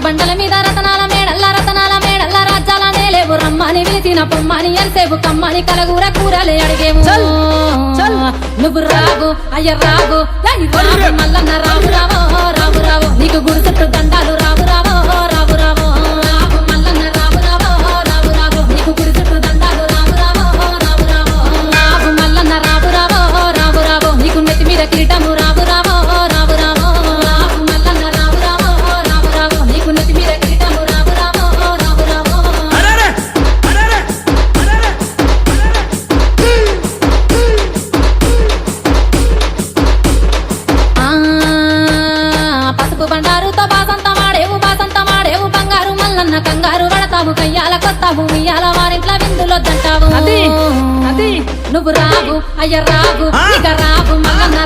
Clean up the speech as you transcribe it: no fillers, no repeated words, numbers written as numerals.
బండల మీద రతనాల మేడల్ల రాజ్యాల నేలేవు రమ్మని పిలిచిన పొమ్మని ఎంతసేపు కమ్మని కలగూర కూరలే అడిగేము నువ్వు రావు అయ్య రావు మల్లన్న రావు రావో రావు రావు నీకు గుడి చుట్టూ దండాలు రావు రావో రావు రావో మల్లన్న రావు రావో రావు రావు నీకు గుడి చుట్టూ దండాలు రావు రావో రావు రావో మల్లన్న రావు రావో రావు రావో నీకు నెత్తి మీద కిరీటము రావు రావో రావు రావో మల్లన్న రావు రావో రావు రావో నీకు నెత్తి మీద కిరీటము రావు రావో రావు రావో పసుపు బండారుతో బాసంత మాడేవు బంగారు మల్లన్న కంగారు పడతావు కయ్యాల కొత్తావు ఇయ్యాల వారింట్ల విందులో దంటావు నువ్వు రావు అయ్య రావు ఇక రావు మల్లన్న